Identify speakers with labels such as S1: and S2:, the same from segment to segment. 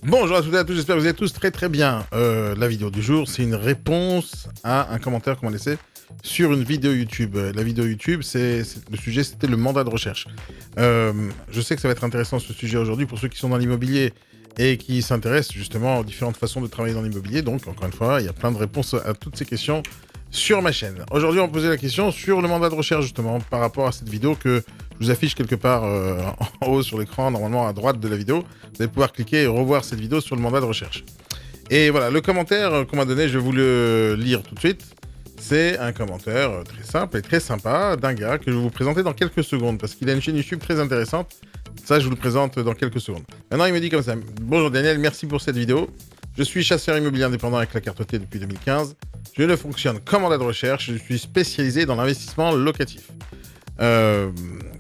S1: Bonjour à toutes et à tous, j'espère que vous êtes tous très très bien. La vidéo du jour, c'est une réponse à un commentaire qu'on m'a laissé sur une vidéo YouTube. La vidéo YouTube, le sujet, c'était le mandat de recherche. Je sais que ça va être intéressant ce sujet aujourd'hui pour ceux qui sont dans l'immobilier et qui s'intéressent justement aux différentes façons de travailler dans l'immobilier. Donc, encore une fois, il y a plein de réponses à toutes ces questions sur ma chaîne. Aujourd'hui, on va poser la question sur le mandat de recherche, justement, par rapport à cette vidéo que je vous affiche quelque part en haut sur l'écran, normalement à droite de la vidéo. Vous allez pouvoir cliquer et revoir cette vidéo sur le mandat de recherche. Et voilà, le commentaire qu'on m'a donné, je vais vous le lire tout de suite. C'est un commentaire très simple et très sympa d'un gars que je vais vous présenter dans quelques secondes, parce qu'il a une chaîne YouTube très intéressante. Ça, je vous le présente dans quelques secondes. Maintenant, il me dit comme ça: bonjour Daniel, merci pour cette vidéo. Je suis chasseur immobilier indépendant avec la carte T depuis 2015. Je ne fonctionne qu'en mandat de recherche. Je suis spécialisé dans l'investissement locatif.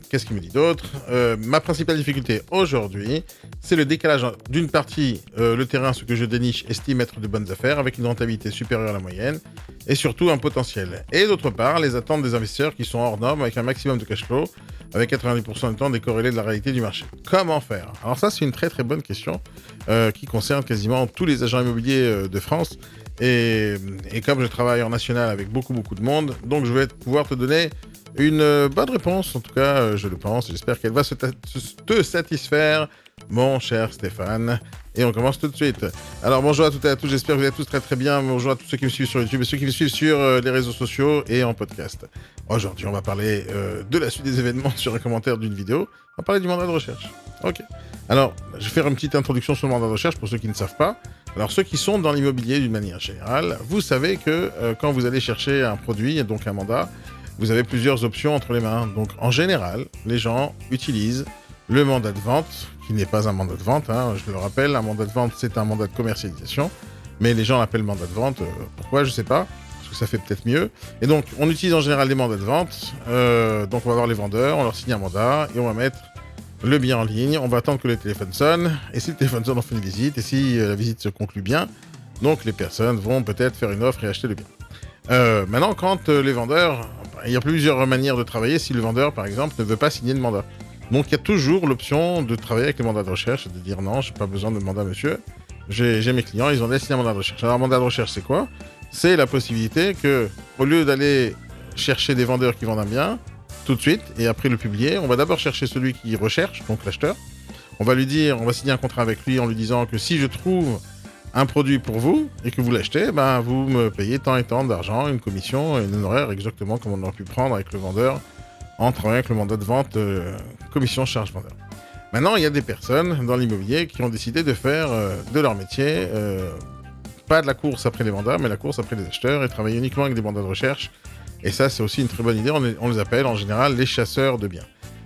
S1: Qu'est-ce qu'il me dit d'autre? Ma principale difficulté aujourd'hui, c'est le décalage d'une partie, le terrain, ce que je déniche, estime être de bonnes affaires, avec une rentabilité supérieure à la moyenne, et surtout un potentiel. Et d'autre part, les attentes des investisseurs qui sont hors normes, avec un maximum de cash flow, avec 90% du temps décorrélé de la réalité du marché. Comment faire? Alors ça, c'est une très très bonne question qui concerne quasiment tous les agents immobiliers de France. Et comme je travaille en national avec beaucoup de monde, donc je vais pouvoir te donner une bonne réponse, en tout cas, je le pense. J'espère qu'elle va te satisfaire, mon cher Stéphane. Et on commence tout de suite. Alors, bonjour à toutes et à tous. J'espère que vous êtes tous très très bien. Bonjour à tous ceux qui me suivent sur YouTube et ceux qui me suivent sur les réseaux sociaux et en podcast. Aujourd'hui, on va parler de la suite des événements sur un commentaire d'une vidéo. On va parler du mandat de recherche. Ok. Alors, je vais faire une petite introduction sur le mandat de recherche pour ceux qui ne savent pas. Alors, ceux qui sont dans l'immobilier d'une manière générale, vous savez que quand vous allez chercher un produit, donc un mandat, vous avez plusieurs options entre les mains. Donc, en général, les gens utilisent le mandat de vente, qui n'est pas un mandat de vente, hein, je le rappelle. Un mandat de vente, c'est un mandat de commercialisation. Mais les gens l'appellent mandat de vente. Pourquoi? Je ne sais pas. Parce que ça fait peut-être mieux. Et donc, on utilise en général des mandats de vente. Donc, on va voir les vendeurs, on leur signe un mandat et on va mettre le bien en ligne. On va attendre que le téléphone sonne. Et si le téléphone sonne, on fait une visite. Et si la visite se conclut bien, donc les personnes vont peut-être faire une offre et acheter le bien. Maintenant, quand les vendeurs... Il y a plusieurs manières de travailler si le vendeur, par exemple, ne veut pas signer de mandat. Donc, il y a toujours l'option de travailler avec les mandats de recherche et de dire non, je n'ai pas besoin de mandat, monsieur. J'ai mes clients, ils ont déjà signé un mandat de recherche. Alors, un mandat de recherche, c'est quoi? C'est la possibilité que, au lieu d'aller chercher des vendeurs qui vendent un bien, tout de suite, et après le publier, on va d'abord chercher celui qui recherche, donc l'acheteur. On va lui dire, on va signer un contrat avec lui en lui disant que si je trouve un produit pour vous et que vous l'achetez, ben vous me payez tant et tant d'argent, une commission et un honoraire, exactement comme on aurait pu prendre avec le vendeur en travaillant avec le mandat de vente, commission charge vendeur. Maintenant, il y a des personnes dans l'immobilier qui ont décidé de faire de leur métier pas de la course après les mandats, mais la course après les acheteurs et travailler uniquement avec des mandats de recherche. Et ça, c'est aussi une très bonne idée. On les appelle en général les chasseurs de biens.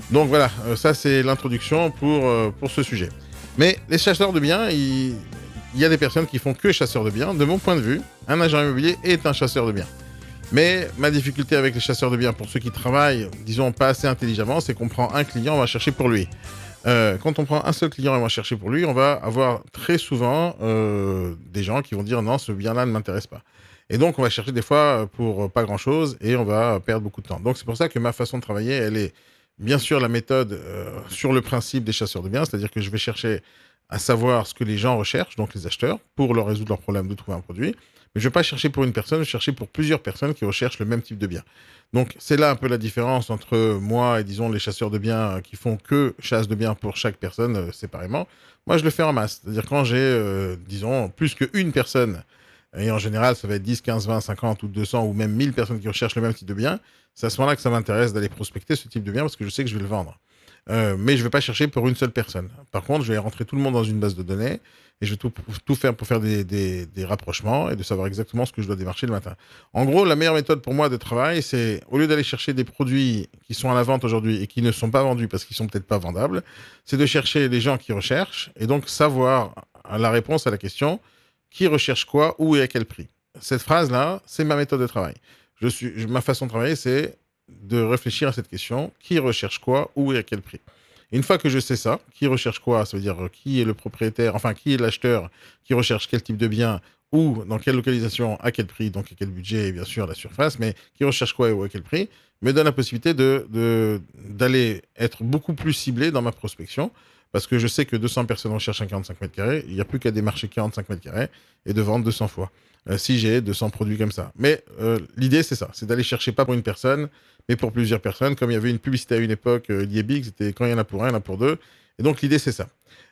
S1: Donc voilà, ça c'est l'introduction pour ce sujet. Mais les chasseurs de biens, il y a des personnes qui font que chasseurs de biens. De mon point de vue, un agent immobilier est un chasseur de biens. Mais ma difficulté avec les chasseurs de biens, pour ceux qui travaillent, disons, pas assez intelligemment, c'est qu'on prend un client, on va chercher pour lui. Quand on prend un seul client et on va chercher pour lui, on va avoir très souvent des gens qui vont dire non, ce bien-là ne m'intéresse pas. Et donc, on va chercher des fois pour pas grand-chose et on va perdre beaucoup de temps. Donc, c'est pour ça que ma façon de travailler, elle est bien sûr la méthode sur le principe des chasseurs de biens, c'est-à-dire que je vais chercher à savoir ce que les gens recherchent, donc les acheteurs, pour leur résoudre leur problème de trouver un produit. Mais je ne vais pas chercher pour une personne, je vais chercher pour plusieurs personnes qui recherchent le même type de bien. Donc, c'est là un peu la différence entre moi et, disons, les chasseurs de biens qui font que chasse de biens pour chaque personne séparément. Moi, je le fais en masse. C'est-à-dire quand j'ai, disons, plus qu'une personne, et en général, ça va être 10, 15, 20, 50 ou 200 ou même 1000 personnes qui recherchent le même type de bien, c'est à ce moment-là que ça m'intéresse d'aller prospecter ce type de bien parce que je sais que je vais le vendre. Mais je ne vais pas chercher pour une seule personne. Par contre, je vais rentrer tout le monde dans une base de données et je vais tout faire pour faire des rapprochements et de savoir exactement ce que je dois démarcher le matin. En gros, la meilleure méthode pour moi de travail, c'est au lieu d'aller chercher des produits qui sont à la vente aujourd'hui et qui ne sont pas vendus parce qu'ils sont peut-être pas vendables, c'est de chercher les gens qui recherchent et donc savoir la réponse à la question qui recherche quoi, où et à quel prix. Cette phrase-là, c'est ma méthode de travail. Ma façon de travailler, c'est de réfléchir à cette question, qui recherche quoi, où et à quel prix. Et une fois que je sais ça, qui recherche quoi, ça veut dire qui est le propriétaire, enfin qui est l'acheteur, qui recherche quel type de bien, où, dans quelle localisation, à quel prix, donc à quel budget et bien sûr la surface, mais qui recherche quoi et où à quel prix, me donne la possibilité d'aller être beaucoup plus ciblé dans ma prospection parce que je sais que 200 personnes recherchent un 45 mètres carrés, il n'y a plus qu'à démarcher 45 mètres carrés et de vendre 200 fois. Si j'ai 200 produits comme ça. Mais l'idée, c'est ça, c'est d'aller chercher pas pour une personne, mais pour plusieurs personnes. Comme il y avait une publicité à une époque, Liebig, c'était quand il y en a pour un, il y en a pour deux. Et donc l'idée, c'est ça.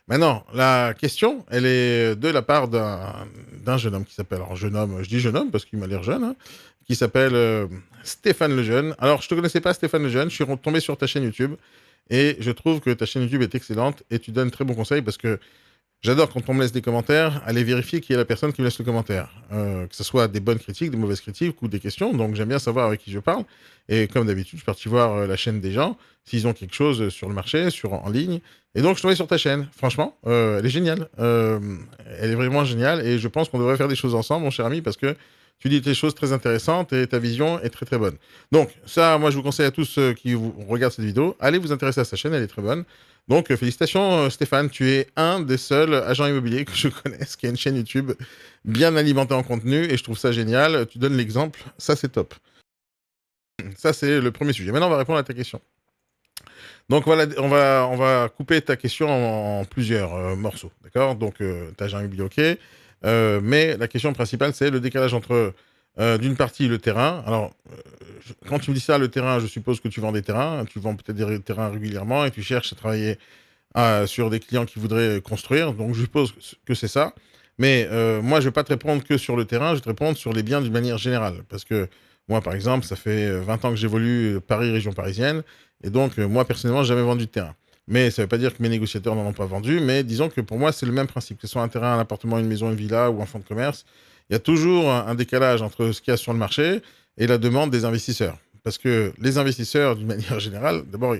S1: Maintenant, la question, elle est de la part d'un jeune homme qui s'appelle, alors jeune homme, je dis jeune homme parce qu'il m'a l'air jeune, hein, qui s'appelle Stéphane Lejeune. Alors, je te connaissais pas, Stéphane Lejeune, je suis tombé sur ta chaîne YouTube et je trouve que ta chaîne YouTube est excellente et tu donnes très bons conseils parce que j'adore quand on me laisse des commentaires, aller vérifier qui est la personne qui me laisse le commentaire. Que ce soit des bonnes critiques, des mauvaises critiques ou des questions. Donc j'aime bien savoir avec qui je parle. Et comme d'habitude, je suis parti voir la chaîne des gens, s'ils ont quelque chose sur le marché, en ligne. Et donc je suis tombé sur ta chaîne. Franchement, elle est géniale. Elle est vraiment géniale. Et je pense qu'on devrait faire des choses ensemble, mon cher ami, parce que tu dis des choses très intéressantes et ta vision est très très bonne. Donc ça, moi je vous conseille à tous ceux qui regardent cette vidéo, allez vous intéresser à sa chaîne, elle est très bonne. Donc, félicitations Stéphane, tu es un des seuls agents immobiliers que je connaisse qui a une chaîne YouTube bien alimentée en contenu et je trouve ça génial. Tu donnes l'exemple, ça c'est top. Ça c'est le premier sujet. Maintenant, on va répondre à ta question. Donc, voilà, on va couper ta question en plusieurs morceaux, d'accord? Donc, tu as agent immobilier, ok. Mais la question principale, c'est le décalage entre, d'une partie, le terrain. Alors, quand tu me dis ça, le terrain, je suppose que tu vends des terrains. Tu vends peut-être des terrains régulièrement et tu cherches à travailler sur des clients qui voudraient construire. Donc, je suppose que c'est ça. Mais moi, je ne vais pas te répondre que sur le terrain, je vais te répondre sur les biens d'une manière générale. Parce que moi, par exemple, ça fait 20 ans que j'évolue Paris, région parisienne. Et donc, moi, personnellement, j'ai jamais vendu de terrain. Mais ça ne veut pas dire que mes négociateurs n'en ont pas vendu. Mais disons que pour moi, c'est le même principe. Que ce soit un terrain, un appartement, une maison, une villa ou un fonds de commerce, il y a toujours un décalage entre ce qu'il y a sur le marché et la demande des investisseurs. Parce que les investisseurs, d'une manière générale, d'abord,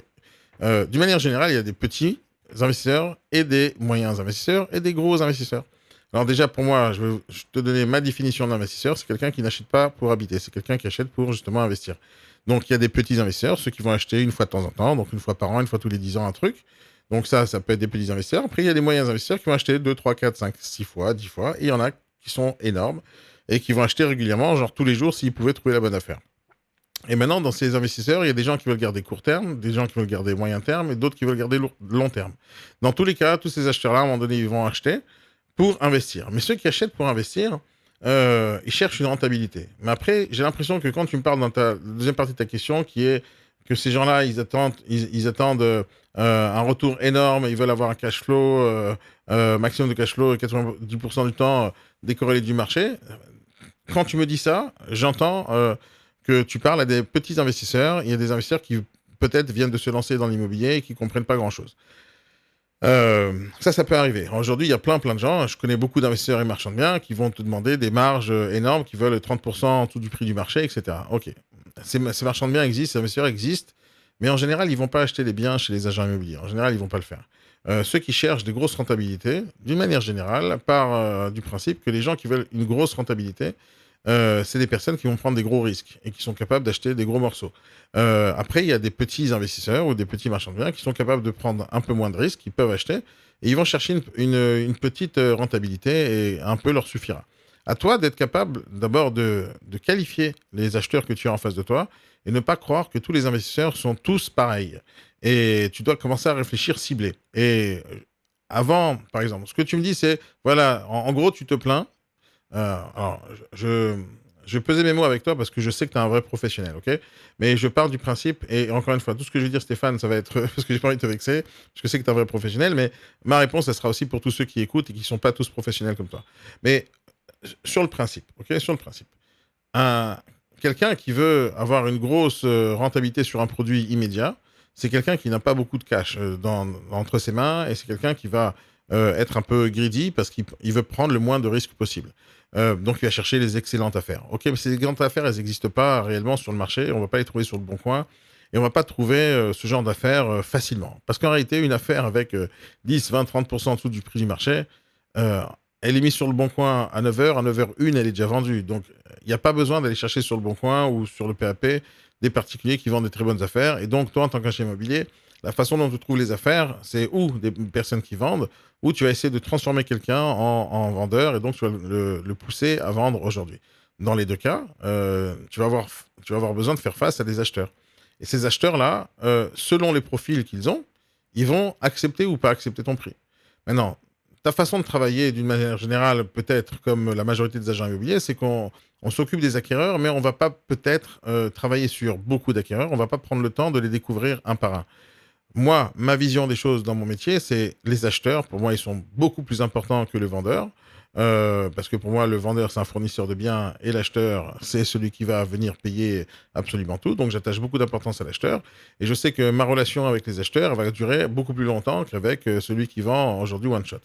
S1: d'une manière générale, il y a des petits investisseurs et des moyens investisseurs et des gros investisseurs. Alors déjà, pour moi, je vais te donner ma définition d'investisseur. C'est quelqu'un qui n'achète pas pour habiter. C'est quelqu'un qui achète pour justement investir. Donc, il y a des petits investisseurs, ceux qui vont acheter une fois de temps en temps, donc une fois par an, une fois tous les 10 ans, un truc. Donc ça peut être des petits investisseurs. Après, il y a des moyens investisseurs qui vont acheter 2, 3, 4, 5, 6 fois, 10 fois. Et il y en a qui sont énormes et qui vont acheter régulièrement, genre tous les jours, s'ils pouvaient trouver la bonne affaire. Et maintenant, dans ces investisseurs, il y a des gens qui veulent garder court terme, des gens qui veulent garder moyen terme et d'autres qui veulent garder long terme. Dans tous les cas, tous ces acheteurs-là, à un moment donné, ils vont acheter pour investir. Mais ceux qui achètent pour investir, ils cherchent une rentabilité. Mais après, j'ai l'impression que quand tu me parles dans ta deuxième partie de ta question, qui est que ces gens-là, ils attendent un retour énorme, ils veulent avoir un cash flow, maximum de cash flow, 90% du temps décorrélé du marché. Quand tu me dis ça, j'entends que tu parles à des petits investisseurs. Il y a des investisseurs qui peut-être viennent de se lancer dans l'immobilier et qui ne comprennent pas grand-chose. Ça peut arriver. Aujourd'hui, il y a plein de gens. Je connais beaucoup d'investisseurs et marchands de biens qui vont te demander des marges énormes, qui veulent 30% en dessous du prix du marché, etc. Ok. Ces marchands de biens existent, ces investisseurs existent, mais en général, ils ne vont pas acheter les biens chez les agents immobiliers. En général, ils ne vont pas le faire. Ceux qui cherchent des grosses rentabilités, d'une manière générale, part du principe que les gens qui veulent une grosse rentabilité, c'est des personnes qui vont prendre des gros risques et qui sont capables d'acheter des gros morceaux. Après, il y a des petits investisseurs ou des petits marchands de biens qui sont capables de prendre un peu moins de risques, qui peuvent acheter, et ils vont chercher une petite rentabilité et un peu leur suffira. À toi d'être capable d'abord de qualifier les acheteurs que tu as en face de toi et ne pas croire que tous les investisseurs sont tous pareils. Et tu dois commencer à réfléchir ciblé. Et avant, par exemple, ce que tu me dis, c'est, voilà, en gros, tu te plains. Alors, je vais peser mes mots avec toi parce que je sais que tu es un vrai professionnel, ok? Mais je pars du principe, et encore une fois, tout ce que je vais dire, Stéphane, ça va être parce que j'ai pas envie de te vexer, parce que je sais que tu es un vrai professionnel, mais ma réponse, elle sera aussi pour tous ceux qui écoutent et qui sont pas tous professionnels comme toi. Mais sur le principe, ok? Sur le principe. Un, quelqu'un qui veut avoir une grosse rentabilité sur un produit immédiat, c'est quelqu'un qui n'a pas beaucoup de cash entre ses mains et c'est quelqu'un qui va être un peu greedy parce qu'il veut prendre le moins de risques possible. Donc, il va chercher les excellentes affaires. Ok, mais ces excellentes affaires, elles n'existent pas réellement sur le marché. On ne va pas les trouver sur le bon coin. Et on ne va pas trouver ce genre d'affaires facilement. Parce qu'en réalité, une affaire avec 10, 20, 30% en dessous du prix du marché, euh, elle est mise sur le bon coin à 9h. À 9h01, elle est déjà vendue. Donc, il n'y a pas besoin d'aller chercher sur le bon coin ou sur le PAP des particuliers qui vendent des très bonnes affaires. Et donc, toi, en tant qu'agent immobilier, la façon dont tu trouves les affaires, c'est ou des personnes qui vendent, ou tu vas essayer de transformer quelqu'un en vendeur et donc tu vas le pousser à vendre aujourd'hui. Dans les deux cas, tu vas avoir besoin de faire face à des acheteurs. Et ces acheteurs-là, selon les profils qu'ils ont, ils vont accepter ou pas accepter ton prix. Maintenant, ta façon de travailler d'une manière générale, peut-être comme la majorité des agents immobiliers, c'est qu'on s'occupe des acquéreurs, mais on va pas peut-être travailler sur beaucoup d'acquéreurs, on va pas prendre le temps de les découvrir un par un. Moi, ma vision des choses dans mon métier, c'est les acheteurs. Pour moi, ils sont beaucoup plus importants que le vendeur. Parce que pour moi, le vendeur, c'est un fournisseur de biens et l'acheteur, c'est celui qui va venir payer absolument tout. Donc, j'attache beaucoup d'importance à l'acheteur. Et je sais que ma relation avec les acheteurs va durer beaucoup plus longtemps qu'avec celui qui vend aujourd'hui One Shot.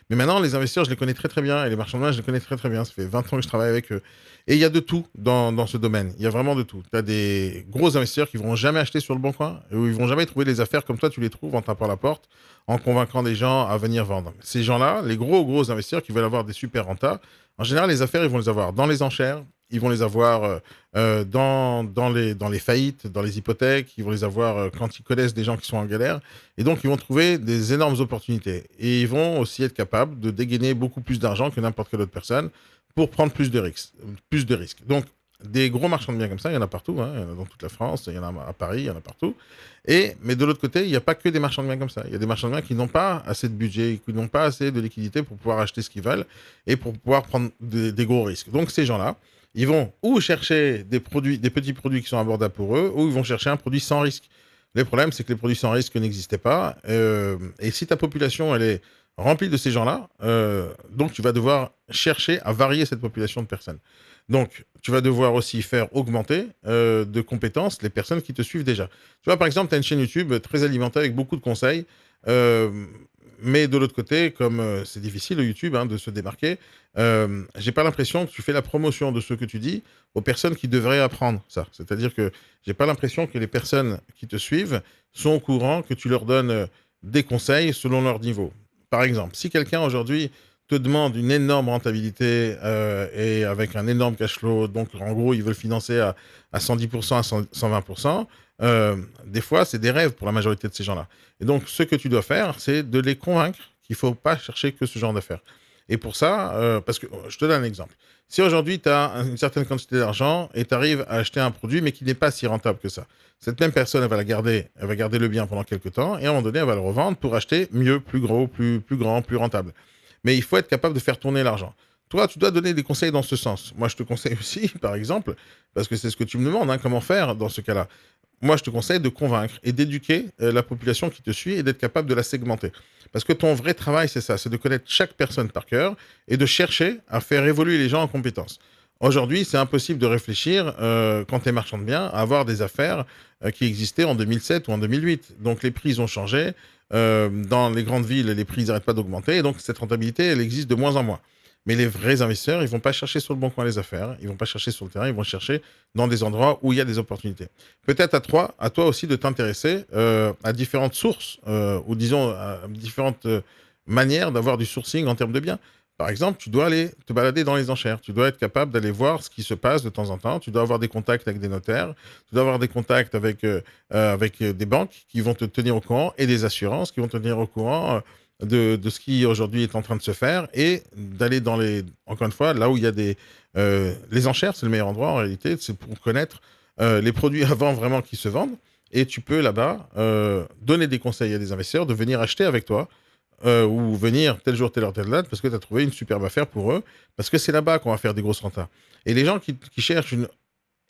S1: Mais maintenant, les investisseurs, je les connais très très bien. Et les marchands de biens, je les connais très très bien. Ça fait 20 ans que je travaille avec eux. Et il y a de tout dans ce domaine. Il y a vraiment de tout. Tu as des gros investisseurs qui ne vont jamais acheter sur le bon coin, ou ils vont jamais trouver des affaires comme toi, tu les trouves en tapant la porte, en convaincant des gens à venir vendre. Ces gens-là, les gros investisseurs qui veulent avoir des super rentas, en général, les affaires, ils vont les avoir dans les enchères, ils vont les avoir dans les faillites, dans les hypothèques, ils vont les avoir quand ils connaissent des gens qui sont en galère. Et donc, ils vont trouver des énormes opportunités. Et ils vont aussi être capables de dégainer beaucoup plus d'argent que n'importe quelle autre personne pour prendre plus de risques. Plus de risques. Donc, des gros marchands de biens comme ça, il y en a partout. Hein. Il y en a dans toute la France, il y en a à Paris, il y en a partout. Mais de l'autre côté, il n'y a pas que des marchands de biens comme ça. Il y a des marchands de biens qui n'ont pas assez de budget, qui n'ont pas assez de liquidité pour pouvoir acheter ce qu'ils veulent et pour pouvoir prendre des gros risques. Donc, ces gens-là, ils vont ou chercher des petits produits qui sont abordables pour eux, ou ils vont chercher un produit sans risque. Le problème, c'est que les produits sans risque n'existaient pas. Et si ta population, elle est remplie de ces gens-là, donc tu vas devoir chercher à varier cette population de personnes. Donc, tu vas devoir aussi faire augmenter de compétences les personnes qui te suivent déjà. Tu vois, par exemple, tu as une chaîne YouTube très alimentée avec beaucoup de conseils. euh, mais de l'autre côté, comme c'est difficile au YouTube hein, de se démarquer, j'ai pas l'impression que tu fais la promotion de ce que tu dis aux personnes qui devraient apprendre ça. C'est-à-dire que j'ai pas l'impression que les personnes qui te suivent sont au courant que tu leur donnes des conseils selon leur niveau. Par exemple, si quelqu'un aujourd'hui te demande une énorme rentabilité et avec un énorme cash flow, donc en gros, ils veulent financer à 110%, à 120%, des fois, c'est des rêves pour la majorité de ces gens-là. Et donc, ce que tu dois faire, c'est de les convaincre qu'il ne faut pas chercher que ce genre d'affaires. Et pour ça, parce que je te donne un exemple. Si aujourd'hui, tu as une certaine quantité d'argent et tu arrives à acheter un produit, mais qui n'est pas si rentable que ça, cette même personne, elle va garder le bien pendant quelques temps et à un moment donné, elle va le revendre pour acheter mieux, plus gros, plus grand, plus rentable. Mais il faut être capable de faire tourner l'argent. Toi, tu dois donner des conseils dans ce sens. Moi, je te conseille aussi, par exemple, parce que c'est ce que tu me demandes, hein, comment faire dans ce cas-là. Moi, je te conseille de convaincre et d'éduquer la population qui te suit et d'être capable de la segmenter. Parce que ton vrai travail, c'est ça, c'est de connaître chaque personne par cœur et de chercher à faire évoluer les gens en compétences. Aujourd'hui, c'est impossible de réfléchir, quand tu es marchand de biens, à avoir des affaires qui existaient en 2007 ou en 2008. Donc, les prix ont changé. Dans les grandes villes, les prix n'arrêtent pas d'augmenter. Et donc, cette rentabilité, elle existe de moins en moins. Mais les vrais investisseurs, ils vont pas chercher sur le bon coin les affaires, ils vont pas chercher sur le terrain, ils vont chercher dans des endroits où il y a des opportunités. Peut-être à toi aussi de t'intéresser à différentes sources, ou disons à différentes manières d'avoir du sourcing en termes de biens. Par exemple, tu dois aller te balader dans les enchères, tu dois être capable d'aller voir ce qui se passe de temps en temps, tu dois avoir des contacts avec des notaires, tu dois avoir des contacts avec des banques qui vont te tenir au courant et des assurances qui vont te tenir au courant de ce qui aujourd'hui est en train de se faire et d'aller dans encore une fois, là où il y a les enchères, c'est le meilleur endroit en réalité, c'est pour connaître les produits avant vraiment qui se vendent. Et tu peux là-bas donner des conseils à des investisseurs de venir acheter avec toi ou venir tel jour, telle heure, telle date parce que tu as trouvé une superbe affaire pour eux, parce que c'est là-bas qu'on va faire des grosses rentas. Et les gens qui cherchent une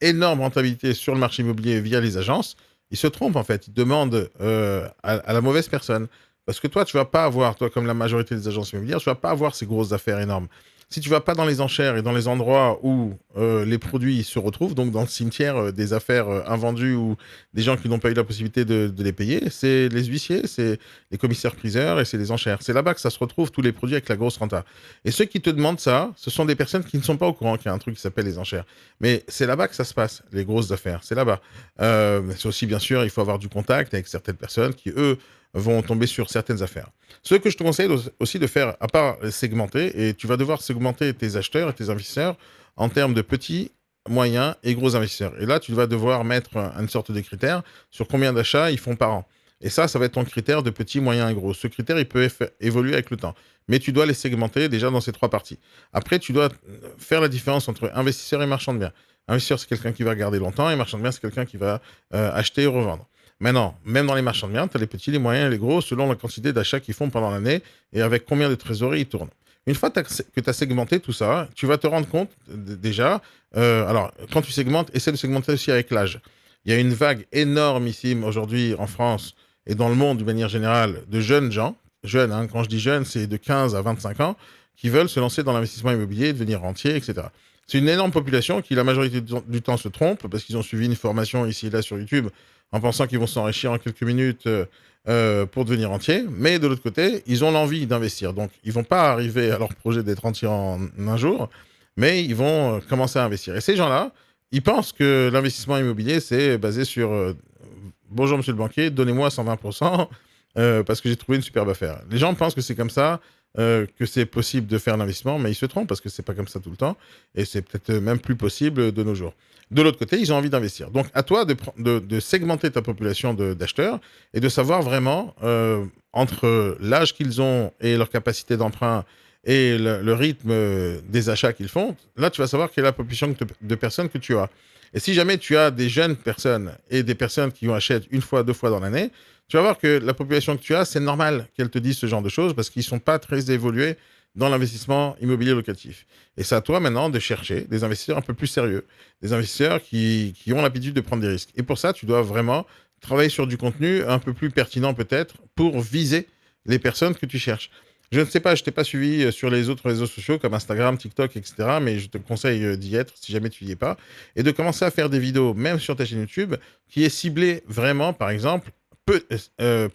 S1: énorme rentabilité sur le marché immobilier via les agences, ils se trompent en fait. Ils demandent à la mauvaise personne. Parce que toi, tu vas pas avoir, toi comme la majorité des agences immobilières, tu vas pas avoir ces grosses affaires énormes. Si tu vas pas dans les enchères et dans les endroits où les produits se retrouvent, donc dans le cimetière des affaires invendues ou des gens qui n'ont pas eu la possibilité de les payer, c'est les huissiers, c'est les commissaires-priseurs et c'est les enchères. C'est là-bas que ça se retrouve tous les produits avec la grosse renta. Et ceux qui te demandent ça, ce sont des personnes qui ne sont pas au courant qu'il y a un truc qui s'appelle les enchères. Mais c'est là-bas que ça se passe, les grosses affaires. C'est là-bas. C'est aussi, bien sûr, il faut avoir du contact avec certaines personnes qui, eux, vont tomber sur certaines affaires. Ce que je te conseille aussi de faire, à part segmenter, et tu vas devoir segmenter tes acheteurs et tes investisseurs en termes de petits, moyens et gros investisseurs. Et là, tu vas devoir mettre une sorte de critère sur combien d'achats ils font par an. Et ça va être ton critère de petit, moyen et gros. Ce critère, il peut évoluer avec le temps. Mais tu dois les segmenter déjà dans ces trois parties. Après, tu dois faire la différence entre investisseur et marchand de biens. Investisseur, c'est quelqu'un qui va garder longtemps, et marchand de biens, c'est quelqu'un qui va acheter et revendre. Maintenant, même dans les marchands de biens, tu as les petits, les moyens et les gros selon la quantité d'achats qu'ils font pendant l'année et avec combien de trésorerie ils tournent. Une fois que tu as segmenté tout ça, tu vas te rendre compte déjà. Alors, quand tu segmentes, essaie de segmenter aussi avec l'âge. Il y a une vague énormissime aujourd'hui en France et dans le monde de manière générale de jeunes gens, jeunes, hein, quand je dis jeunes, c'est de 15 à 25 ans, qui veulent se lancer dans l'investissement immobilier, devenir rentier, etc. C'est une énorme population qui, la majorité du temps, se trompe parce qu'ils ont suivi une formation ici et là sur YouTube en pensant qu'ils vont s'enrichir en quelques minutes pour devenir entiers. Mais de l'autre côté, ils ont l'envie d'investir. Donc, ils vont pas arriver à leur projet d'être entiers en un jour, mais ils vont commencer à investir. Et ces gens-là, ils pensent que l'investissement immobilier, c'est basé sur bonjour monsieur le banquier, donnez-moi 120% parce que j'ai trouvé une superbe affaire. Les gens pensent que c'est comme ça, que c'est possible de faire l'investissement, mais ils se trompent parce que c'est pas comme ça tout le temps et c'est peut-être même plus possible de nos jours. De l'autre côté, ils ont envie d'investir. Donc, à toi de segmenter ta population d'acheteurs et de savoir vraiment entre l'âge qu'ils ont et leur capacité d'emprunt et le rythme des achats qu'ils font. Là, tu vas savoir quelle est la population de personnes que tu as. Et si jamais tu as des jeunes personnes et des personnes qui en achètent une fois, deux fois dans l'année, tu vas voir que la population que tu as, c'est normal qu'elle te dise ce genre de choses parce qu'ils ne sont pas très évolués dans l'investissement immobilier locatif. Et c'est à toi maintenant de chercher des investisseurs un peu plus sérieux, des investisseurs qui ont l'habitude de prendre des risques. Et pour ça, tu dois vraiment travailler sur du contenu un peu plus pertinent peut-être pour viser les personnes que tu cherches. Je ne sais pas, je t'ai pas suivi sur les autres réseaux sociaux comme Instagram, TikTok, etc. Mais je te conseille d'y être si jamais tu n'y es pas. Et de commencer à faire des vidéos, même sur ta chaîne YouTube, qui est ciblée vraiment, par exemple,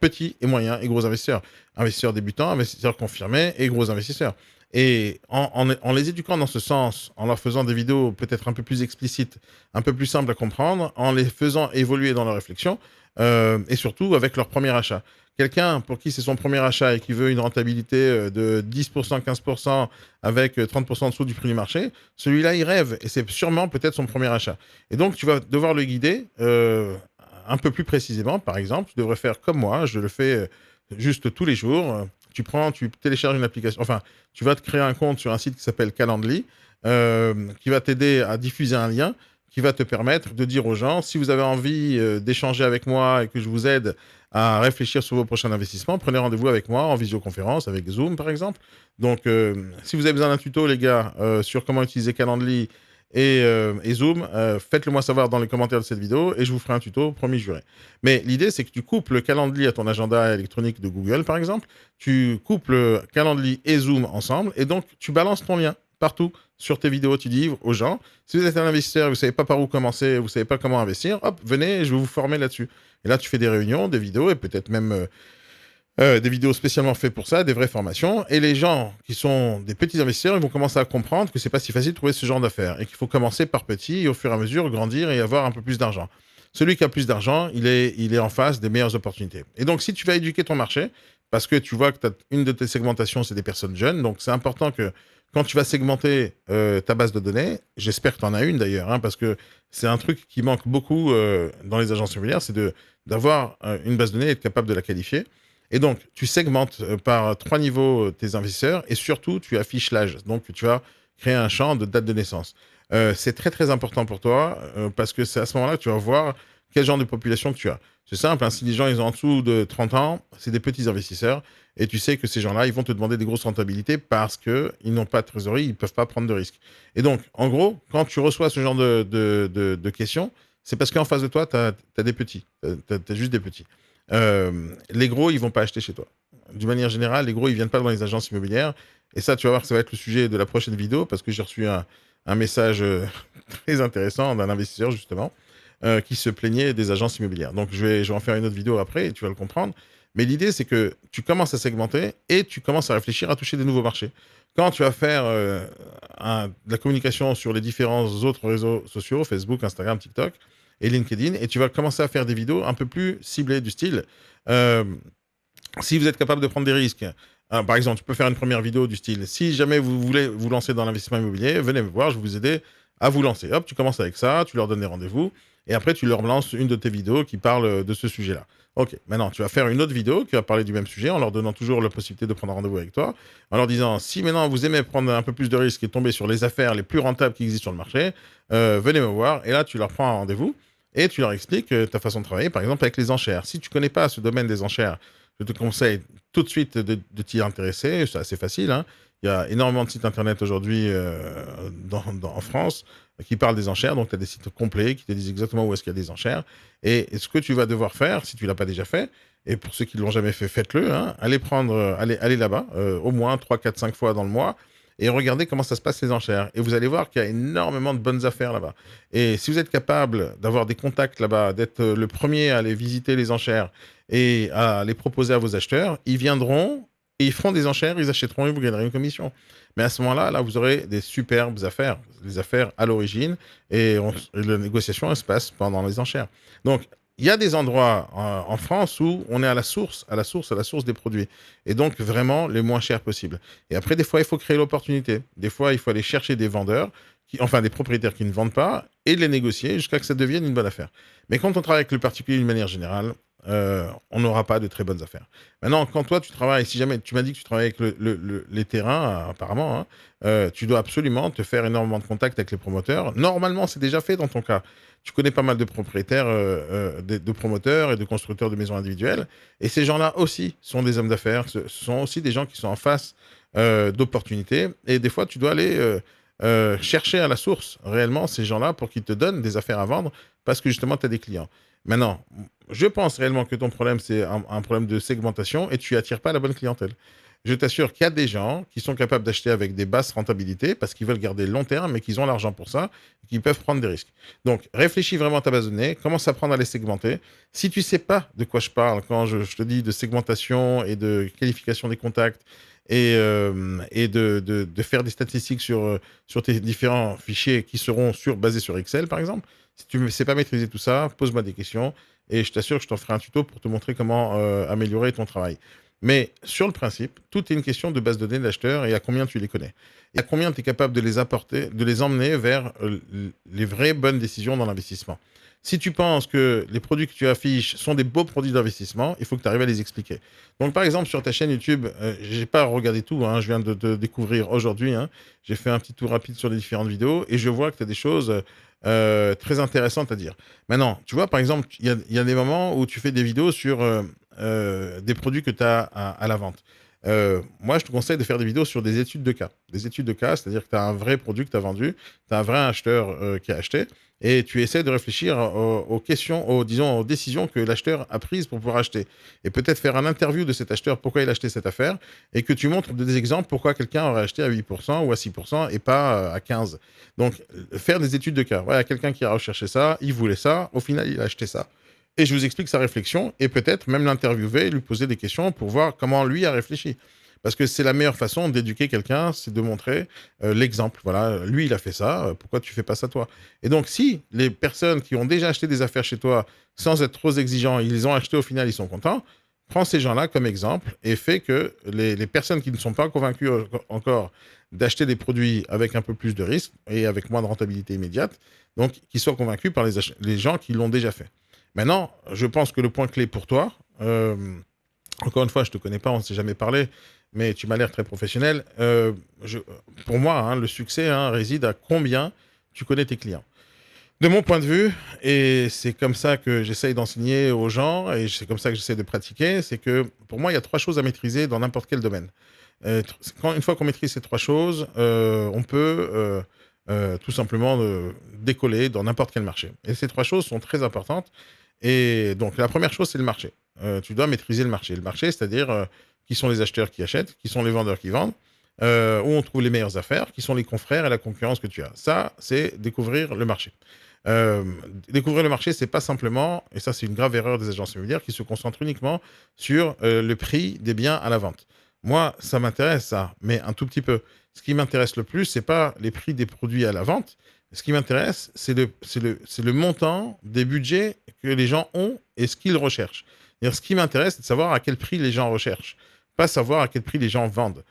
S1: petits et moyens et gros investisseurs. Investisseurs débutants, investisseurs confirmés et gros investisseurs. Et en les éduquant dans ce sens, en leur faisant des vidéos peut-être un peu plus explicites, un peu plus simples à comprendre, en les faisant évoluer dans leur réflexion, et surtout avec leur premier achat. Quelqu'un pour qui c'est son premier achat et qui veut une rentabilité de 10%, 15% avec 30% en dessous du prix du marché, celui-là, il rêve et c'est sûrement peut-être son premier achat. Et donc, tu vas devoir le guider un peu plus précisément. Par exemple, tu devrais faire comme moi, je le fais juste tous les jours. Tu prends, tu télécharges une application, enfin, tu vas te créer un compte sur un site qui s'appelle Calendly, qui va t'aider à diffuser un lien qui va te permettre de dire aux gens, si vous avez envie d'échanger avec moi et que je vous aide à réfléchir sur vos prochains investissements, prenez rendez-vous avec moi en visioconférence, avec Zoom par exemple. Donc, si vous avez besoin d'un tuto, les gars, sur comment utiliser Calendly et Zoom, faites-le moi savoir dans les commentaires de cette vidéo et je vous ferai un tuto, promis juré. Mais l'idée, c'est que tu couples le Calendly à ton agenda électronique de Google, par exemple. Tu couples Calendly et Zoom ensemble et donc tu balances ton lien partout sur tes vidéos. Tu dis aux gens, si vous êtes un investisseur, vous ne savez pas par où commencer, vous ne savez pas comment investir, hop, venez, je vais vous former là-dessus. Et là, tu fais des réunions, des vidéos et peut-être même des vidéos spécialement faites pour ça, des vraies formations. Et les gens qui sont des petits investisseurs, ils vont commencer à comprendre que c'est pas si facile de trouver ce genre d'affaires et qu'il faut commencer par petit et au fur et à mesure grandir et avoir un peu plus d'argent. Celui qui a plus d'argent, il est en face des meilleures opportunités. Et donc, si tu vas éduquer ton marché, parce que tu vois que une de tes segmentations, c'est des personnes jeunes, donc c'est important que quand tu vas segmenter ta base de données, j'espère que tu en as une d'ailleurs, hein, parce que c'est un truc qui manque beaucoup dans les agences immobilières, c'est d'avoir une base de données et être capable de la qualifier. Et donc, tu segmentes par 3 niveaux tes investisseurs et surtout, tu affiches l'âge. Donc, tu vas créer un champ de date de naissance. C'est très, très important pour toi parce que c'est à ce moment-là que tu vas voir quel genre de population que tu as. C'est simple, hein, si les gens ils ont en dessous de 30 ans, c'est des petits investisseurs et tu sais que ces gens-là, ils vont te demander des grosses rentabilités parce qu'ils n'ont pas de trésorerie, ils ne peuvent pas prendre de risques. Et donc, en gros, quand tu reçois ce genre de questions, c'est parce qu'en face de toi, tu as des petits. Tu as juste des petits. Les gros, ils vont pas acheter chez toi. D'une manière générale, les gros, ils viennent pas dans les agences immobilières. Et ça, tu vas voir que ça va être le sujet de la prochaine vidéo parce que j'ai reçu un message très intéressant d'un investisseur, justement, qui se plaignait des agences immobilières. Donc, je vais en faire une autre vidéo après et tu vas le comprendre. Mais l'idée, c'est que tu commences à segmenter et tu commences à réfléchir à toucher des nouveaux marchés. Quand tu vas faire de la communication sur les différents autres réseaux sociaux, Facebook, Instagram, TikTok, et LinkedIn, et tu vas commencer à faire des vidéos un peu plus ciblées du style. euh, Si vous êtes capable de prendre des risques, par exemple, tu peux faire une première vidéo du style, si jamais vous voulez vous lancer dans l'investissement immobilier, venez me voir, je vais vous aider à vous lancer. Hop, tu commences avec ça, tu leur donnes des rendez-vous, et après tu leur lances une de tes vidéos qui parle de ce sujet-là. Ok, maintenant tu vas faire une autre vidéo qui va parler du même sujet en leur donnant toujours la possibilité de prendre rendez-vous avec toi, en leur disant si maintenant vous aimez prendre un peu plus de risques et tomber sur les affaires les plus rentables qui existent sur le marché, venez me voir et là tu leur prends un rendez-vous. et tu leur expliques ta façon de travailler, par exemple avec les enchères. Si tu connais pas ce domaine des enchères, je te conseille tout de suite de t'y intéresser. C'est assez facile, hein. Il y a énormément de sites internet aujourd'hui en France qui parlent des enchères. Donc, tu as des sites complets qui te disent exactement où est-ce qu'il y a des enchères. Et ce que tu vas devoir faire, si tu ne l'as pas déjà fait, et pour ceux qui ne l'ont jamais fait, faites-le, hein, allez là-bas, au moins 3, 4, 5 fois dans le mois, et regardez comment ça se passe les enchères. Et vous allez voir qu'il y a énormément de bonnes affaires là-bas. Et si vous êtes capable d'avoir des contacts là-bas, d'être le premier à aller visiter les enchères et à les proposer à vos acheteurs, ils viendront et ils feront des enchères, ils achèteront et vous gagnerez une commission. Mais à ce moment-là, là, vous aurez des superbes affaires, des affaires à l'origine, et la négociation, elle se passe pendant les enchères. Donc, il y a des endroits en France où on est à la source, des produits. Et donc, vraiment, les moins chers possibles. Et après, des fois, il faut créer l'opportunité. Des fois, il faut aller chercher des vendeurs, enfin des propriétaires qui ne vendent pas, et les négocier jusqu'à ce que ça devienne une bonne affaire. Mais quand on travaille avec le particulier d'une manière générale, on n'aura pas de très bonnes affaires. Maintenant, quand toi, tu travailles, si jamais tu m'as dit que tu travailles avec les terrains, apparemment, hein, tu dois absolument te faire énormément de contacts avec les promoteurs. Normalement, c'est déjà fait dans ton cas. Tu connais pas mal de propriétaires, de promoteurs et de constructeurs de maisons individuelles. Et ces gens-là aussi sont des hommes d'affaires. Ce sont aussi des gens qui sont en face d'opportunités. Et des fois, tu dois aller chercher à la source réellement ces gens-là pour qu'ils te donnent des affaires à vendre parce que justement, tu as des clients. Maintenant, je pense réellement que ton problème, c'est un problème de segmentation et tu attires pas la bonne clientèle. Je t'assure qu'il y a des gens qui sont capables d'acheter avec des basses rentabilités parce qu'ils veulent garder le long terme et qu'ils ont l'argent pour ça et qu'ils peuvent prendre des risques. Donc, réfléchis vraiment à ta base de données, commence à apprendre à les segmenter. Si tu sais pas de quoi je parle quand je te dis de segmentation et de qualification des contacts et de faire des statistiques sur tes différents fichiers qui seront basés sur Excel, par exemple, si tu ne sais pas maîtriser tout ça, pose-moi des questions et je t'assure que je t'en ferai un tuto pour te montrer comment améliorer ton travail. Mais sur le principe, tout est une question de base de données de l'acheteur et à combien tu les connais. Et à combien tu es capable de les apporter, de les emmener vers les vraies bonnes décisions dans l'investissement. Si tu penses que les produits que tu affiches sont des beaux produits d'investissement, il faut que tu arrives à les expliquer. Donc, par exemple, sur ta chaîne YouTube, je n'ai pas regardé tout, hein, je viens de découvrir aujourd'hui. Hein, j'ai fait un petit tour rapide sur les différentes vidéos et je vois que tu as des choses très intéressantes à dire. Maintenant, tu vois, par exemple, il y a des moments où tu fais des vidéos sur des produits que tu as à la vente. Moi, je te conseille de faire des vidéos sur des études de cas. Des études de cas, c'est-à-dire que tu as un vrai produit que tu as vendu, tu as un vrai acheteur qui a acheté, et tu essaies de réfléchir aux questions, disons, aux décisions que l'acheteur a prises pour pouvoir acheter. Et peut-être faire un interview de cet acheteur, pourquoi il a acheté cette affaire, et que tu montres des exemples pourquoi quelqu'un aurait acheté à 8% ou à 6% et pas à 15%. Donc, faire des études de cas. Voilà, quelqu'un qui a recherché ça, il voulait ça, au final, il a acheté ça. Et je vous explique sa réflexion et peut-être même l'interviewer, lui poser des questions pour voir comment lui a réfléchi. Parce que c'est la meilleure façon d'éduquer quelqu'un, c'est de montrer l'exemple. Voilà, lui, il a fait ça, pourquoi tu fais pas ça toi? Et donc, si les personnes qui ont déjà acheté des affaires chez toi, sans être trop exigeants, ils les ont achetées au final, ils sont contents, prends ces gens-là comme exemple et fais que les personnes qui ne sont pas convaincues encore d'acheter des produits avec un peu plus de risque et avec moins de rentabilité immédiate, donc qui soient convaincus par les gens qui l'ont déjà fait. Maintenant, je pense que le point clé pour toi, encore une fois, je ne te connais pas, on ne s'est jamais parlé, mais tu m'as l'air très professionnel. Pour moi, hein, le succès réside à combien tu connais tes clients. De mon point de vue, et c'est comme ça que j'essaye d'enseigner aux gens, et c'est comme ça que j'essaie de pratiquer, c'est que pour moi, il y a 3 choses à maîtriser dans n'importe quel domaine. Une fois qu'on maîtrise ces 3 choses, on peut tout simplement décoller dans n'importe quel marché. Et ces 3 choses sont très importantes. Et donc, la première chose, c'est le marché. Tu dois maîtriser le marché. Le marché, c'est-à-dire qui sont les acheteurs qui achètent, qui sont les vendeurs qui vendent, où on trouve les meilleures affaires, qui sont les confrères et la concurrence que tu as. Ça, c'est découvrir le marché. Euh, Découvrir le marché, c'est pas simplement, et ça c'est une grave erreur des agences immobilières, qui se concentrent uniquement sur le prix des biens à la vente. Moi, ça m'intéresse ça, mais un tout petit peu. Ce qui m'intéresse le plus, c'est pas les prix des produits à la vente. Ce qui m'intéresse, c'est le montant des budgets que les gens ont et ce qu'ils recherchent. C'est-à-dire, ce qui m'intéresse, c'est de savoir à quel prix les gens recherchent, pas savoir à quel prix les gens vendent.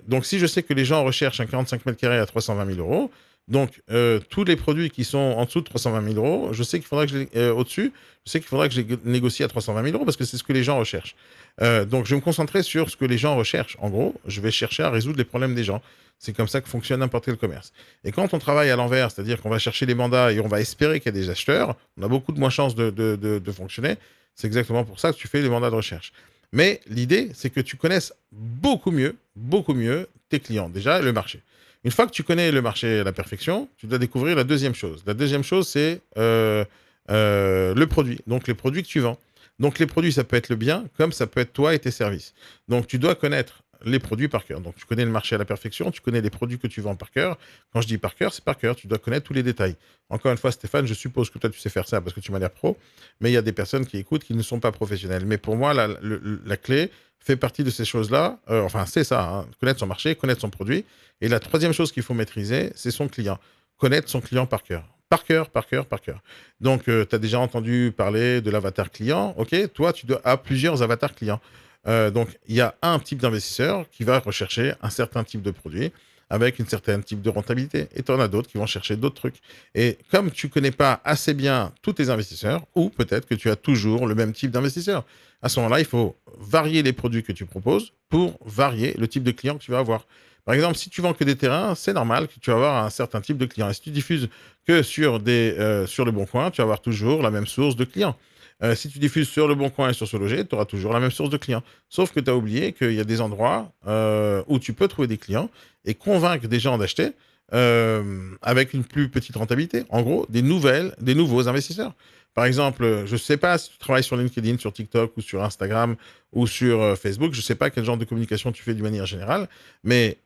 S1: Donc, si je sais que les gens recherchent un 45 mètres carrés à 320 000 euros, Donc, tous les produits qui sont en dessous de 320 000 euros, je sais qu'il faudra que au-dessus, je sais qu'il faudra que je les négocie à 320 000 euros parce que c'est ce que les gens recherchent. Donc, je vais me concentrer sur ce que les gens recherchent. En gros, je vais chercher à résoudre les problèmes des gens. C'est comme ça que fonctionne n'importe quel commerce. Et quand on travaille à l'envers, c'est-à-dire qu'on va chercher les mandats et on va espérer qu'il y a des acheteurs, on a beaucoup de moins chances de fonctionner. C'est exactement pour ça que tu fais les mandats de recherche. Mais l'idée, c'est que tu connaisses beaucoup mieux tes clients, déjà, le marché. Une fois que tu connais le marché à la perfection, tu dois découvrir la deuxième chose. La deuxième chose, c'est le produit, donc les produits que tu vends. Donc les produits, ça peut être le bien, comme ça peut être toi et tes services. Donc tu dois connaître les produits par cœur. Donc tu connais le marché à la perfection, tu connais les produits que tu vends par cœur. Quand je dis par cœur, c'est par cœur. Tu dois connaître tous les détails. Encore une fois, Stéphane, je suppose que toi, tu sais faire ça parce que tu m'as l'air pro, mais il y a des personnes qui écoutent qui ne sont pas professionnelles. Mais pour moi, la clé fait partie de ces choses-là. Enfin, c'est ça, hein, connaître son marché, connaître son produit. Et la troisième chose qu'il faut maîtriser, c'est son client. Connaître son client par cœur. Par cœur, par cœur, par cœur. Donc, tu as déjà entendu parler de l'avatar client. OK, toi, tu dois avoir plusieurs avatars clients. Donc, il y a un type d'investisseur qui va rechercher un certain type de produit avec une certaine type de rentabilité. Et tu en as d'autres qui vont chercher d'autres trucs. Et comme tu connais pas assez bien tous tes investisseurs, ou peut-être que tu as toujours le même type d'investisseur, à ce moment-là, il faut varier les produits que tu proposes pour varier le type de client que tu vas avoir. Par exemple, si tu vends que des terrains, c'est normal que tu vas avoir un certain type de client. Et si tu diffuses que sur le Bon Coin, tu vas avoir toujours la même source de clients. Si tu diffuses sur le Bon Coin et sur Se Loger, tu auras toujours la même source de clients. Sauf que tu as oublié qu'il y a des endroits où tu peux trouver des clients et convaincre des gens d'acheter avec une plus petite rentabilité. En gros, des nouveaux investisseurs. Par exemple, je ne sais pas si tu travailles sur LinkedIn, sur TikTok ou sur Instagram ou sur Facebook. Je ne sais pas quel genre de communication tu fais d'une manière générale, mais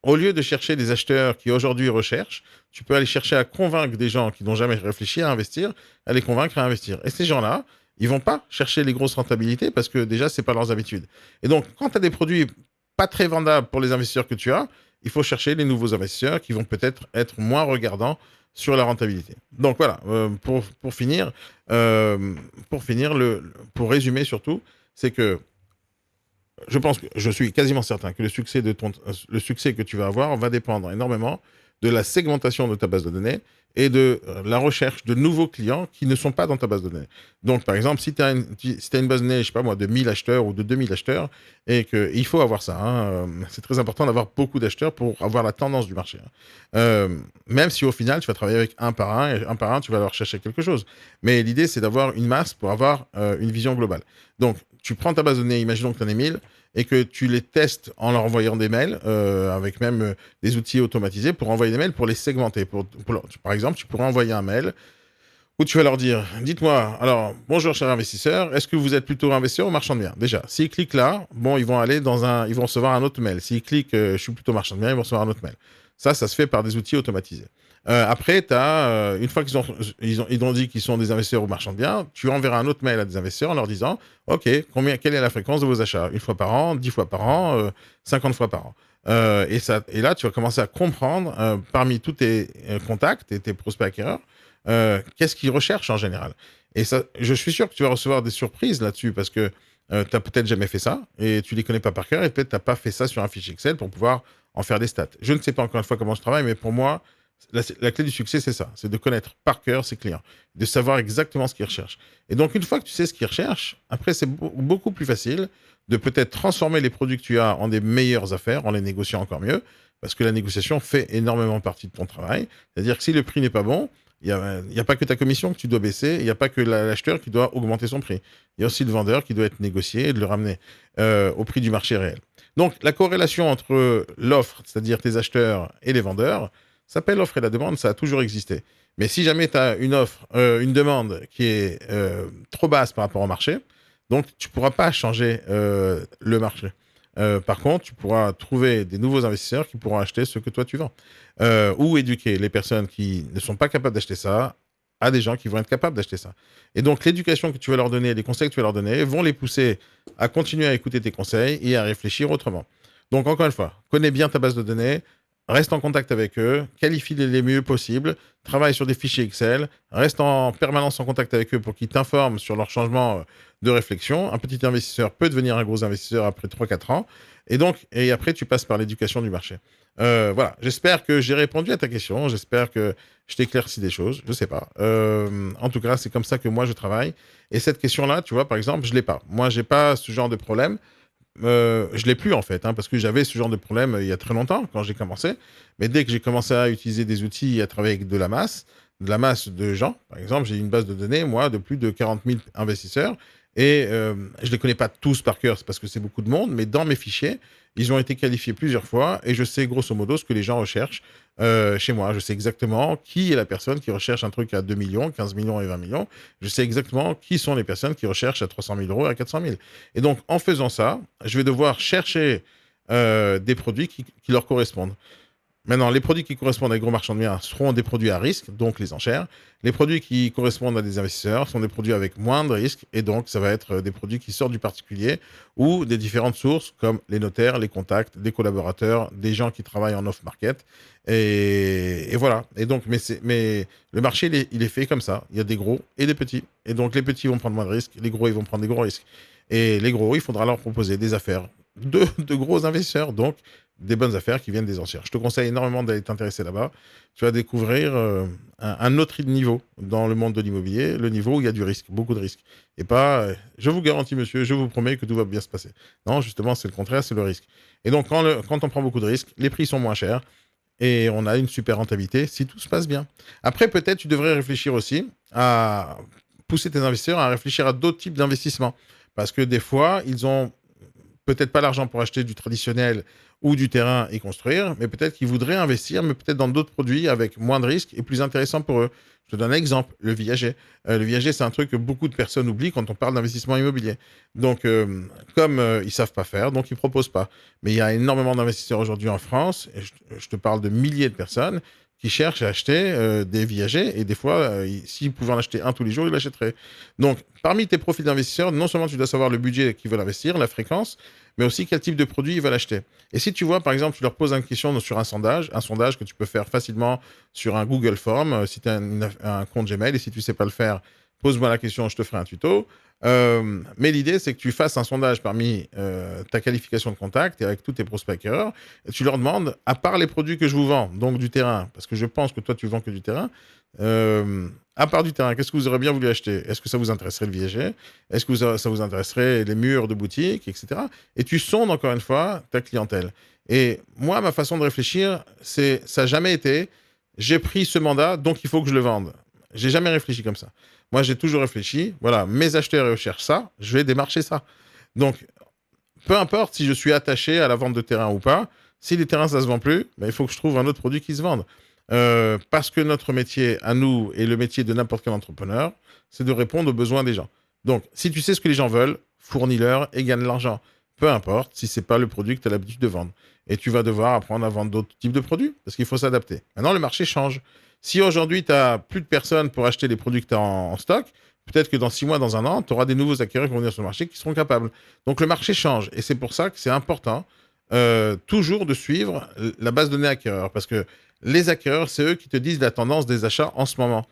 S1: au lieu de chercher des acheteurs qui aujourd'hui recherchent, tu peux aller chercher à convaincre des gens qui n'ont jamais réfléchi à investir, à les convaincre à investir. Et ces gens-là, ils vont pas chercher les grosses rentabilités parce que déjà, c'est pas leurs habitudes. Et donc, quand tu as des produits pas très vendables pour les investisseurs que tu as, il faut chercher les nouveaux investisseurs qui vont peut-être être moins regardants sur la rentabilité. Donc voilà, pour résumer surtout, c'est que je suis quasiment certain que le succès que tu vas avoir va dépendre énormément de la segmentation de ta base de données et de la recherche de nouveaux clients qui ne sont pas dans ta base de données. Donc, par exemple, si tu as, une base de données, je sais pas moi, de 1000 acheteurs ou de 2000 acheteurs, et qu'il faut avoir ça, hein, c'est très important d'avoir beaucoup d'acheteurs pour avoir la tendance du marché. Hein. Même si au final, tu vas travailler avec un par un, et un par un, tu vas leur chercher quelque chose. Mais l'idée, c'est d'avoir une masse pour avoir une vision globale. Donc, tu prends ta base de données, imaginons que tu en aies 1000, et que tu les testes en leur envoyant des mails, avec même des outils automatisés pour envoyer des mails pour les segmenter. Par exemple, tu pourrais envoyer un mail où tu vas leur dire, dites-moi, alors, bonjour cher investisseur, est-ce que vous êtes plutôt investisseur ou marchand de biens? Déjà, s'ils cliquent là, bon, ils vont recevoir un autre mail. S'ils cliquent, je suis plutôt marchand de biens, ils vont recevoir un autre mail. Ça se fait par des outils automatisés. Après, une fois qu'ils ont dit qu'ils sont des investisseurs ou marchands de biens, tu enverras un autre mail à des investisseurs en leur disant, OK, quelle est la fréquence de vos achats? Une fois par an, 10 fois par an, 50 fois par an. Et là, tu vas commencer à comprendre, parmi tous tes contacts et tes prospects acquéreurs, qu'est-ce qu'ils recherchent en général. Et ça, je suis sûr que tu vas recevoir des surprises là-dessus parce que tu n'as peut-être jamais fait ça et tu les connais pas par cœur et peut-être tu n'as pas fait ça sur un fichier Excel pour pouvoir en faire des stats. Je ne sais pas encore une fois comment je travaille, mais pour moi, la clé du succès, c'est ça. C'est de connaître par cœur ses clients, de savoir exactement ce qu'ils recherchent. Et donc, une fois que tu sais ce qu'ils recherchent, après, c'est beaucoup plus facile de peut-être transformer les produits que tu as en des meilleures affaires, en les négociant encore mieux, parce que la négociation fait énormément partie de ton travail. C'est-à-dire que si le prix n'est pas bon, il n'y a pas que ta commission que tu dois baisser, il n'y a pas que l'acheteur qui doit augmenter son prix. Il y a aussi le vendeur qui doit être négocié et de le ramener au prix du marché réel. Donc, la corrélation entre l'offre, c'est-à-dire tes acheteurs, et les vendeurs, ça s'appelle l'offre et la demande, ça a toujours existé. Mais si jamais tu as une demande qui est trop basse par rapport au marché, donc tu ne pourras pas changer le marché. Par contre, tu pourras trouver des nouveaux investisseurs qui pourront acheter ce que toi tu vends. Ou éduquer les personnes qui ne sont pas capables d'acheter ça à des gens qui vont être capables d'acheter ça. Et donc, l'éducation que tu vas leur donner, les conseils que tu vas leur donner, vont les pousser à continuer à écouter tes conseils et à réfléchir autrement. Donc, encore une fois, connais bien ta base de données, reste en contact avec eux, qualifie-les les mieux possible, travaille sur des fichiers Excel, reste en permanence en contact avec eux pour qu'ils t'informent sur leurs changements de réflexion. Un petit investisseur peut devenir un gros investisseur après 3-4 ans. Et après, tu passes par l'éducation du marché. Voilà, j'espère que j'ai répondu à ta question. J'espère que je t'éclaircis des choses. Je sais pas. En tout cas, c'est comme ça que moi, je travaille. Et cette question-là, tu vois, par exemple, je l'ai pas. Moi, j'ai pas ce genre de problème. Je l'ai plus en fait, hein, parce que j'avais ce genre de problème il y a très longtemps quand j'ai commencé. Mais dès que j'ai commencé à utiliser des outils et à travailler avec de la masse de gens, par exemple, j'ai une base de données, moi, de plus de 40 000 investisseurs. Et je les connais pas tous par cœur, c'est parce que c'est beaucoup de monde, mais dans mes fichiers, ils ont été qualifiés plusieurs fois et je sais grosso modo ce que les gens recherchent chez moi. Je sais exactement qui est la personne qui recherche un truc à 2 millions, 15 millions et 20 millions. Je sais exactement qui sont les personnes qui recherchent à 300 000 euros et à 400 000. Et donc, en faisant ça, je vais devoir chercher des produits qui leur correspondent. Maintenant, les produits qui correspondent à des gros marchands de biens seront des produits à risque, donc les enchères. Les produits qui correspondent à des investisseurs sont des produits avec moins de risque, et donc ça va être des produits qui sortent du particulier ou des différentes sources comme les notaires, les contacts, des collaborateurs, des gens qui travaillent en off-market. Et voilà. Et donc, mais le marché, il est fait comme ça. Il y a des gros et des petits. Et donc, les petits vont prendre moins de risques, les gros, ils vont prendre des gros risques. Et les gros, il faudra leur proposer des affaires de gros investisseurs. Donc, des bonnes affaires qui viennent des enchères. Je te conseille énormément d'aller t'intéresser là-bas. Tu vas découvrir un autre niveau dans le monde de l'immobilier, le niveau où il y a du risque, beaucoup de risques. Et pas, je vous garantis, monsieur, je vous promets que tout va bien se passer. Non, justement, c'est le contraire, c'est le risque. Et donc, quand on prend beaucoup de risques, les prix sont moins chers et on a une super rentabilité si tout se passe bien. Après, peut-être, tu devrais réfléchir aussi à pousser tes investisseurs à réfléchir à d'autres types d'investissements. Parce que des fois, ils ont peut-être pas l'argent pour acheter du traditionnel ou du terrain et construire, mais peut-être qu'ils voudraient investir, mais peut-être dans d'autres produits avec moins de risques et plus intéressants pour eux. Je te donne un exemple, le viager. Le viager, c'est un truc que beaucoup de personnes oublient quand on parle d'investissement immobilier. Donc, comme ils savent pas faire, donc ils proposent pas. Mais il y a énormément d'investisseurs aujourd'hui en France, et je te parle de milliers de personnes qui cherchent à acheter des viagers, et des fois, s'ils pouvaient en acheter un tous les jours, ils l'achèteraient. Donc, parmi tes profils d'investisseurs, non seulement tu dois savoir le budget qu'ils veulent investir, la fréquence, mais aussi quel type de produit ils veulent acheter. Et si tu vois, par exemple, tu leur poses une question sur un sondage que tu peux faire facilement sur un Google Form, si tu as un compte Gmail, et si tu sais pas le faire, pose-moi la question, je te ferai un tuto. Mais l'idée, c'est que tu fasses un sondage parmi ta qualification de contact et avec tous tes prospecteurs. Et tu leur demandes, à part les produits que je vous vends, donc du terrain, parce que je pense que toi, tu vends que du terrain, à part du terrain, qu'est-ce que vous aurez bien voulu acheter? Est-ce que ça vous intéresserait le viager? Est-ce que ça vous intéresserait les murs de boutique, etc. Et tu sondes encore une fois ta clientèle. Et moi, ma façon de réfléchir, ça n'a jamais été, j'ai pris ce mandat, donc il faut que je le vende. J'ai jamais réfléchi comme ça. Moi, j'ai toujours réfléchi, voilà, mes acheteurs recherchent ça, je vais démarcher ça. Donc, peu importe si je suis attaché à la vente de terrain ou pas, si les terrains, ça se vend plus, ben, il faut que je trouve un autre produit qui se vende. Parce que notre métier, à nous, et le métier de n'importe quel entrepreneur, c'est de répondre aux besoins des gens. Donc, si tu sais ce que les gens veulent, fournis-leur et gagne l'argent. Peu importe si c'est pas le produit que tu as l'habitude de vendre. Et tu vas devoir apprendre à vendre d'autres types de produits, parce qu'il faut s'adapter. Maintenant, le marché change. Si aujourd'hui, tu n'as plus de personnes pour acheter les produits que tu as en stock, peut-être que dans 6 mois, dans un an, tu auras des nouveaux acquéreurs qui vont venir sur le marché qui seront capables. Donc le marché change. Et c'est pour ça que c'est important toujours de suivre la base de données acquéreurs. Parce que les acquéreurs, c'est eux qui te disent la tendance des achats en ce moment.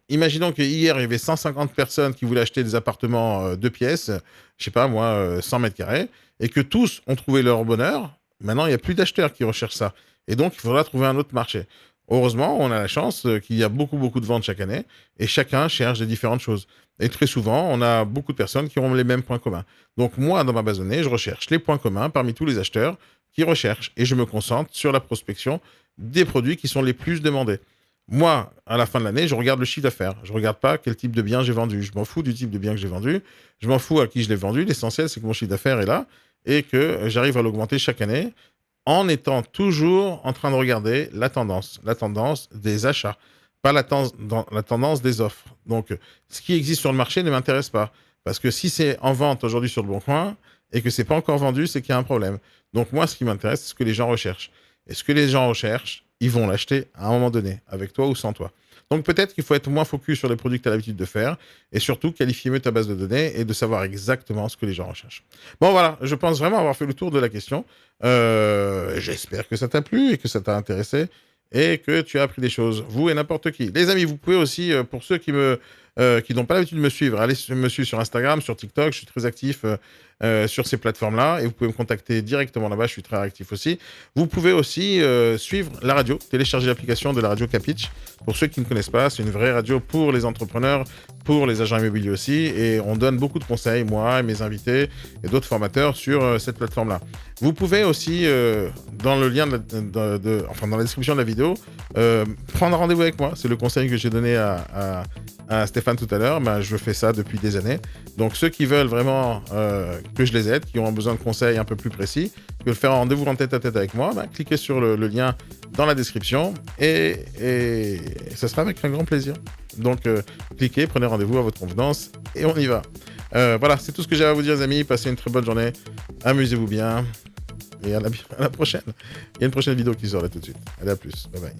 S1: Imaginons qu'hier, il y avait 150 personnes qui voulaient acheter des appartements 2 pièces, je sais pas moi, 100 mètres carrés, et que tous ont trouvé leur bonheur. Maintenant, il n'y a plus d'acheteurs qui recherchent ça. Et donc, il faudra trouver un autre marché. Heureusement, on a la chance qu'il y a beaucoup, beaucoup de ventes chaque année, et chacun cherche des différentes choses. Et très souvent, on a beaucoup de personnes qui ont les mêmes points communs. Donc moi, dans ma base de données, je recherche les points communs parmi tous les acheteurs qui recherchent, et je me concentre sur la prospection des produits qui sont les plus demandés. Moi, à la fin de l'année, je regarde le chiffre d'affaires. Je ne regarde pas quel type de bien j'ai vendu. Je m'en fous du type de bien que j'ai vendu. Je m'en fous à qui je l'ai vendu. L'essentiel, c'est que mon chiffre d'affaires est là et que j'arrive à l'augmenter chaque année en étant toujours en train de regarder la tendance des achats, pas la tendance des offres. Donc, ce qui existe sur le marché ne m'intéresse pas. Parce que si c'est en vente aujourd'hui sur le Bon Coin et que c'est pas encore vendu, c'est qu'il y a un problème. Donc, moi, ce qui m'intéresse, c'est ce que les gens recherchent. Et ce que les gens recherchent, ils vont l'acheter à un moment donné, avec toi ou sans toi. Donc peut-être qu'il faut être moins focus sur les produits que tu as l'habitude de faire et surtout qualifier mieux ta base de données et de savoir exactement ce que les gens recherchent. Bon voilà, je pense vraiment avoir fait le tour de la question. J'espère que ça t'a plu et que ça t'a intéressé et que tu as appris des choses, vous et n'importe qui. Les amis, vous pouvez aussi, pour ceux qui me qui n'ont pas l'habitude de me suivre, allez me suivre sur Instagram, sur TikTok, je suis très actif sur ces plateformes-là et vous pouvez me contacter directement là-bas, je suis très actif aussi. Vous pouvez aussi suivre la radio, télécharger l'application de la radio Capitch. Pour ceux qui ne connaissent pas, c'est une vraie radio pour les entrepreneurs, pour les agents immobiliers aussi et on donne beaucoup de conseils, moi et mes invités et d'autres formateurs sur cette plateforme-là. Vous pouvez aussi, dans le lien enfin dans la description de la vidéo, prendre rendez-vous avec moi. C'est le conseil que j'ai donné à Stéphane tout à l'heure. Ben, je fais ça depuis des années. Donc ceux qui veulent vraiment que je les aide, qui ont besoin de conseils un peu plus précis, qui veulent faire un rendez-vous en tête-à-tête avec moi, ben, cliquez sur le lien dans la description et ça sera avec un grand plaisir. Donc cliquez, prenez rendez-vous à votre convenance et on y va. Voilà, c'est tout ce que j'ai à vous dire, les amis. Passez une très bonne journée. Amusez-vous bien. Et à la prochaine. Il y a une prochaine vidéo qui sort là tout de suite. Allez, à plus. Bye bye.